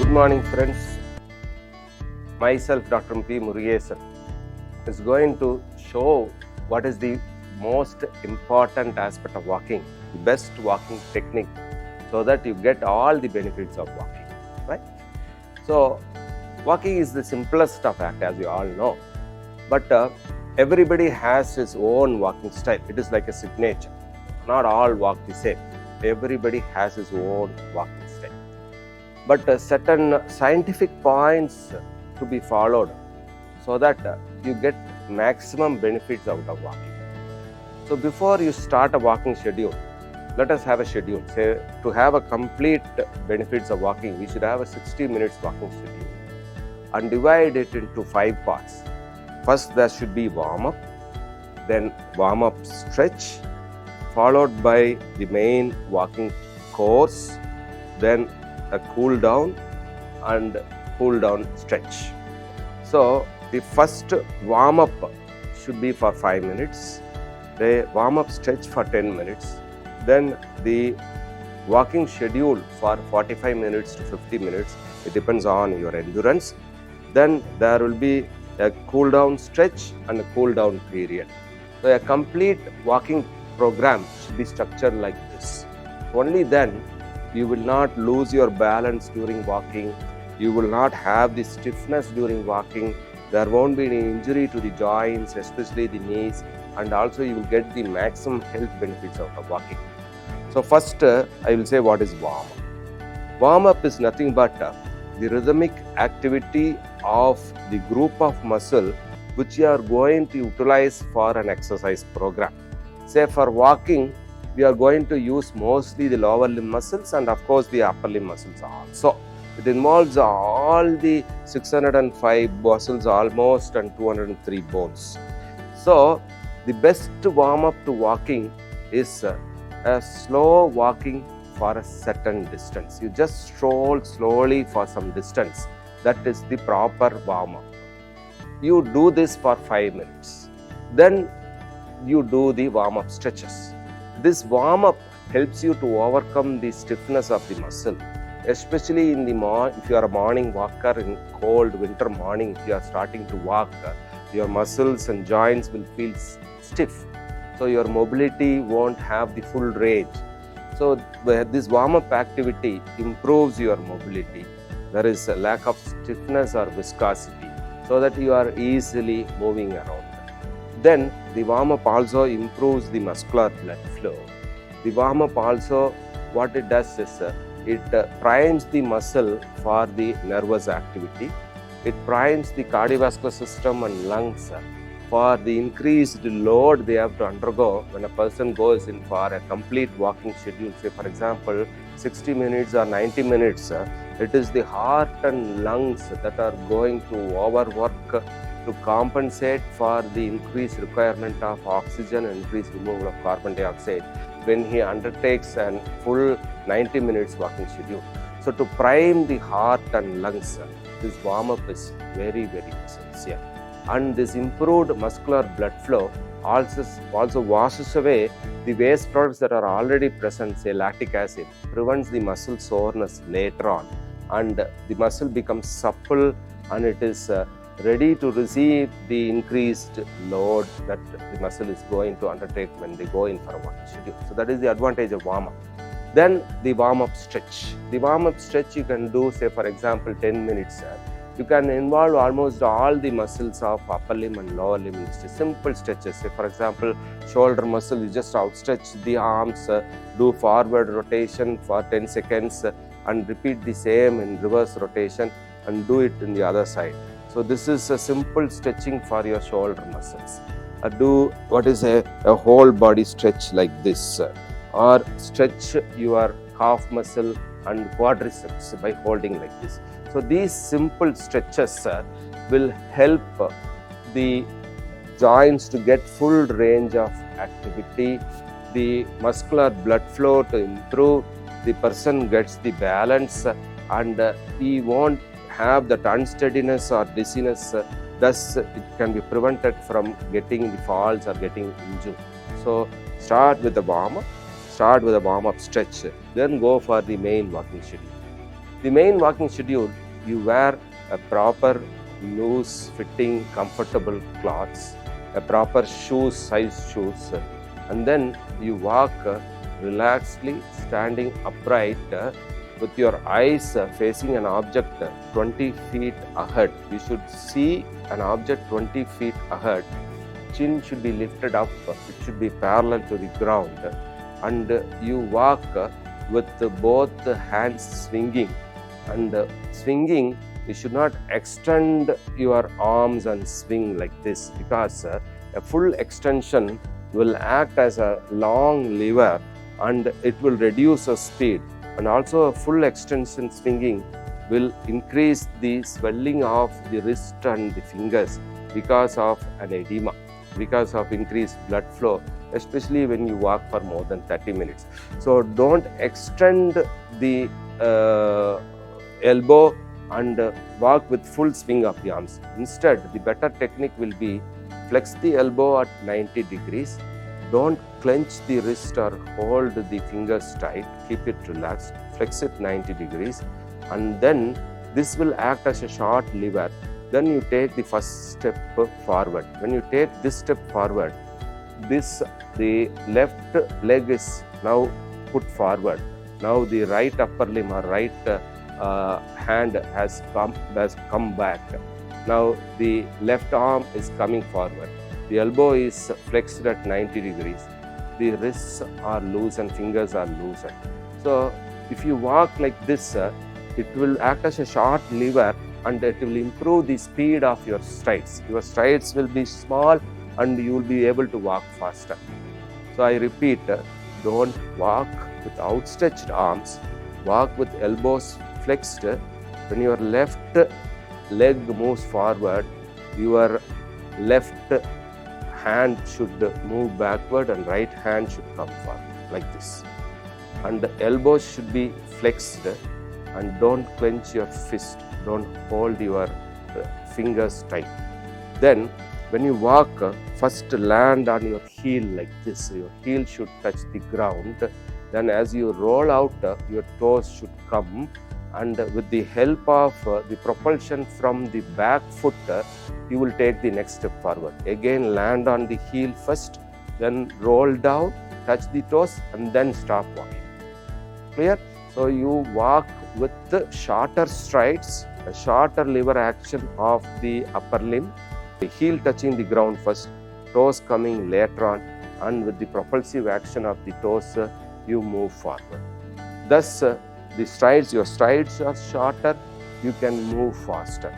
Good morning, friends. Myself, Dr. P. Murugesan, is going to show what is the most important aspect of walking, the best walking technique, so that you get all the benefits of walking, right? So, walking is the simplest of act, as you all know, but everybody has his own walking style. It is like a signature. Not all walk the same. Everybody has his own walking style. But certain scientific points to be followed so that you get maximum benefits out of walking. So before you start a walking schedule, let us have a schedule. Say, to have a complete benefits of walking, we should have a 60 minutes walking schedule and divide it into 5 parts. First, there should be warm-up, then warm-up stretch, followed by the main walking course, then a cool down and cool down stretch. So the first warm up should be for 5 minutes, the warm up stretch for 10 minutes, then the walking schedule for 45 minutes to 50 minutes. It depends on your endurance. Then there will be a cool down stretch and a cool down period. So a complete walking program should be structured like this. Only then you will not lose your balance during walking. You will not have the stiffness during walking. There won't be any injury to the joints, especially the knees, and also you will get the maximum health benefits out of walking. So first, I will say what is warm-up. Warm-up is nothing but the rhythmic activity of the group of muscle which you are going to utilize for an exercise program. Say for walking, we are going to use mostly the lower limb muscles and of course the upper limb muscles also. It involves all the 605 muscles almost and 203 bones. So the best warm up to walking is a slow walking for a certain distance. You just stroll slowly for some distance. That is the proper warm up. You do this for 5 minutes. Then you do the warm up stretches. This warm-up helps you to overcome the stiffness of the muscle, especially in the if you are a morning walker in cold winter morning. If you are starting to walk, your muscles and joints will feel stiff, so your mobility won't have the full range. So this warm-up activity improves your mobility. There is a lack of stiffness or viscosity, so that you are easily moving around. Then the warm-up also improves the muscular blood flow. The warm-up also, what it does is, it primes the muscle for the nervous activity. It primes the cardiovascular system and lungs for the increased load they have to undergo when a person goes in for a complete walking schedule. Say for example, 60 minutes or 90 minutes, it is the heart and lungs that are going to overwork to compensate for the increased requirement of oxygen and increased removal of carbon dioxide when he undertakes a full 90 minutes walking schedule. So to prime the heart and lungs, this warm-up is very, very essential. And this improved muscular blood flow also washes away the waste products that are already present, say lactic acid, prevents the muscle soreness later on, and the muscle becomes supple and it is ready to receive the increased load that the muscle is going to undertake when they go in for a walking schedule. So that is the advantage of warm-up. Then the warm-up stretch. The warm-up stretch you can do, say for example 10 minutes. You can involve almost all the muscles of upper limb and lower limb. It's simple stretches. Say for example, shoulder muscle, you just outstretch the arms, do forward rotation for 10 seconds and repeat the same in reverse rotation and do it in the other side. So this is a simple stretching for your shoulder muscles. Do what is a whole body stretch like this, or stretch your calf muscle and quadriceps by holding like this. So these simple stretches will help the joints to get full range of activity, the muscular blood flow to improve, the person gets the balance, and he won't have that unsteadiness or dizziness. Thus, it can be prevented from getting the falls or getting injured. So start with the warm-up, start with a warm-up stretch, then go for the main walking schedule. The main walking schedule, you wear a proper loose fitting comfortable clothes, a proper size shoes, and then you walk relaxedly standing upright with your eyes facing an object 20 feet ahead. You should see an object 20 feet ahead. Chin should be lifted up, it should be parallel to the ground, and you walk with both hands swinging. And swinging, you should not extend your arms and swing like this, because a full extension will act as a long lever and it will reduce the speed. And also a full extension swinging will increase the swelling of the wrist and the fingers because of an edema, because of increased blood flow, especially when you walk for more than 30 minutes. So don't extend the elbow and walk with full swing of the arms. Instead, the better technique will be flex the elbow at 90 degrees. Don't clench the wrist or hold the fingers tight. Keep it relaxed. Flex it 90 degrees. And then this will act as a short lever. Then you take the first step forward. When you take this step forward, the left leg is now put forward. Now the right upper limb or right hand has come back. Now the left arm is coming forward. The elbow is flexed at 90 degrees. The wrists are loose and fingers are loosened. So if you walk like this, it will act as a short lever and it will improve the speed of your strides. Your strides will be small and you will be able to walk faster. So I repeat, don't walk with outstretched arms. Walk with elbows flexed. When your left leg moves forward, your left hand should move backward and right hand should come forward like this. And the elbows should be flexed, and don't clench your fist. Don't hold your fingers tight. Then when you walk, first land on your heel like this. Your heel should touch the ground. Then as you roll out, your toes should come, and with the help of the propulsion from the back foot, you will take the next step forward. Again, land on the heel first, then roll down, touch the toes, and then stop walking. Clear? So you walk with the shorter strides, a shorter lever action of the upper limb, the heel touching the ground first, toes coming later on, and with the propulsive action of the toes, you move forward. Thus, your strides are shorter, you can move faster.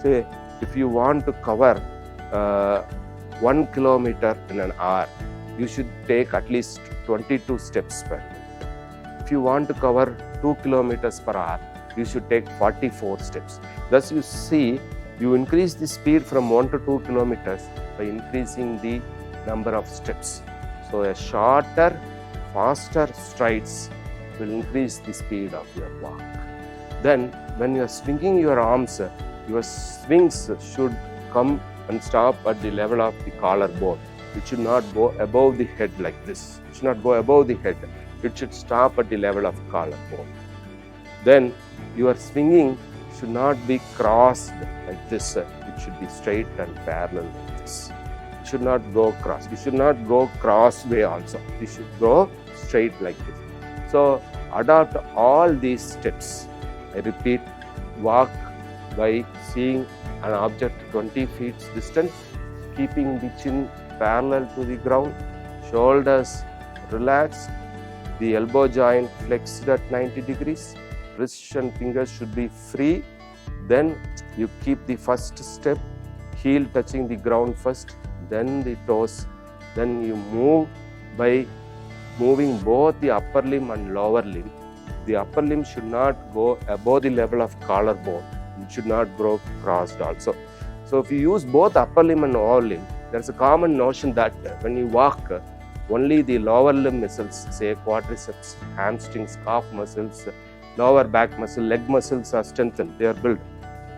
Say, if you want to cover 1 kilometer in an hour, you should take at least 22 steps per minute. If you want to cover 2 kilometers per hour, you should take 44 steps. Thus, you see, you increase the speed from 1 to 2 kilometers by increasing the number of steps. So, a shorter, faster strides will increase the speed of your walk. Then, when you are swinging your arms, your swings should come and stop at the level of the collarbone. It should not go above the head like this. It should not go above the head. It should stop at the level of collarbone. Then, your swinging should not be crossed like this. It should be straight and parallel like this. It should not go cross. You should not go cross way also. You should go straight like this. So, adopt all these steps. I repeat, walk by seeing an object 20 feet distant, keeping the chin parallel to the ground, shoulders relaxed, the elbow joint flexed at 90 degrees, wrists and fingers should be free. Then you keep the first step, heel touching the ground first, then the toes. Then you move by moving both the upper limb and lower limb. The upper limb should not go above the level of collarbone. It should not grow crossed also. So if you use both upper limb and lower limb, there is a common notion that when you walk, only the lower limb muscles, say quadriceps, hamstrings, calf muscles, lower back muscle, leg muscles are strengthened, they are built.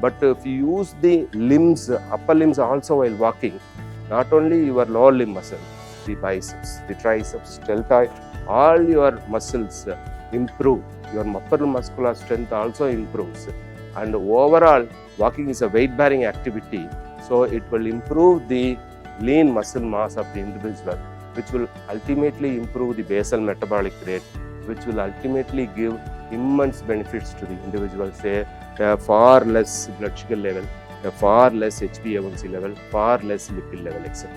But if you use the limbs, upper limbs also while walking, not only your lower limb muscle, the biceps, the triceps, deltoid, all your muscles improve. your upper muscular strength also improves. And overall, walking is a weight-bearing activity, so it will improve the lean muscle mass of the individual, which will ultimately improve the basal metabolic rate, which will ultimately give immense benefits to the individual, say a far less blood sugar level, a far less HbA1c level, far less lipid level, etc.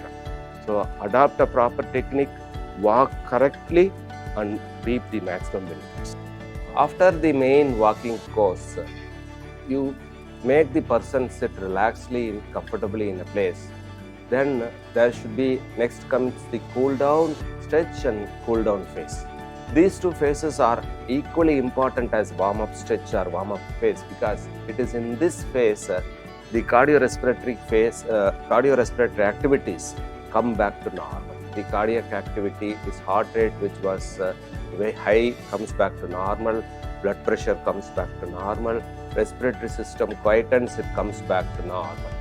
So adopt a proper technique, walk correctly, and reap the maximum benefits. After the main walking course, you make the person sit relaxedly and comfortably in a place. Then there should be, next comes the cool down, stretch and cool down phase. These two phases are equally important as warm-up stretch or warm-up phase, because it is in this phase the cardiorespiratory activities come back to normal. The cardiac activity, this heart rate which was very high comes back to normal, blood pressure comes back to normal, respiratory system quietens, it comes back to normal.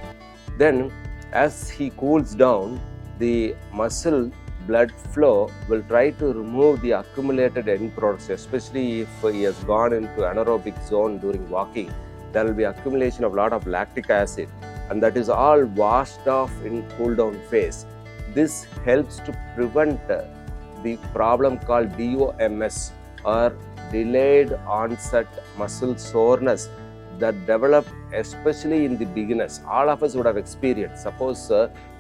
Then as he cools down, the muscle blood flow will try to remove the accumulated end products, especially if he has gone into anaerobic zone during walking. There will be accumulation of a lot of lactic acid, and that is all washed off in cool down phase. This helps to prevent the problem called DOMS, or delayed onset muscle soreness, that develop especially in the beginners. All of us would have experienced. Suppose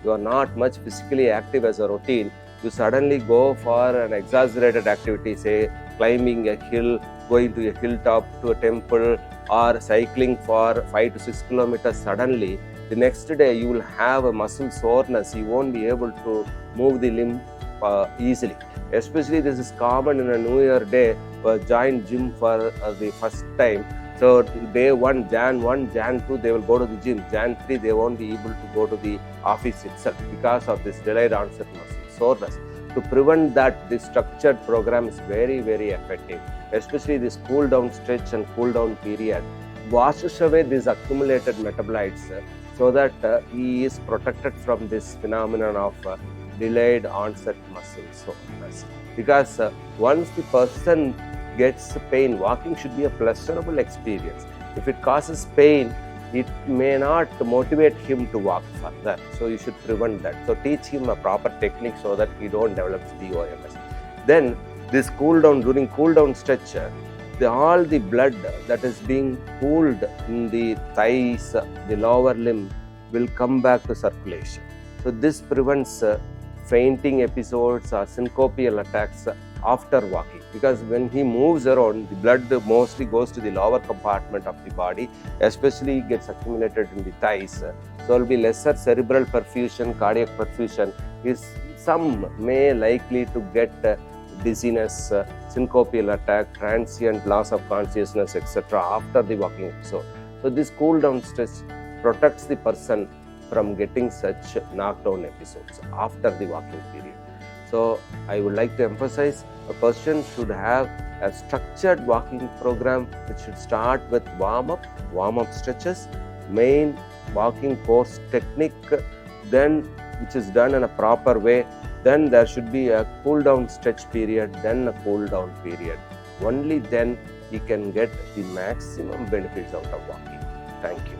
you are not much physically active as a routine, you suddenly go for an exaggerated activity, say climbing a hill, going to a hilltop to a temple, or cycling for 5 to 6 kilometers. Suddenly the next day you will have a muscle soreness, you won't be able to move the limb easily. Especially this is common in a New Year day, join gym for the first time. So day 1, Jan 1, Jan 2, they will go to the gym. Jan 3, they won't be able to go to the office itself because of this delayed onset muscle soreness. To prevent that, this structured program is very, very effective. Especially this cool down stretch and cool down period washes away these accumulated metabolites, so that he is protected from this phenomenon of delayed onset muscle soreness. Because once the person gets pain, walking should be a pleasurable experience. If it causes pain, it may not motivate him to walk further. So you should prevent that. So teach him a proper technique so that he don't develop DOMS. Then this cool down, during cool down stretch, all the blood that is being pooled in the thighs, the lower limb, will come back to circulation. So this prevents fainting episodes or syncopial attacks after walking, because when he moves around, the blood mostly goes to the lower compartment of the body, especially gets accumulated in the thighs. So there will be lesser cerebral perfusion, cardiac perfusion. Some may likely to get dizziness, syncopial attack, transient loss of consciousness, etc. after the walking episode. So this cool down stretch protects the person from getting such knockdown episodes after the walking period. So I would like to emphasize, a person should have a structured walking program, which should start with warm-up stretches, main walking course technique, then which is done in a proper way. Then there should be a cool down stretch period, then a cool down period. Only then he can get the maximum benefits out of walking. Thank you.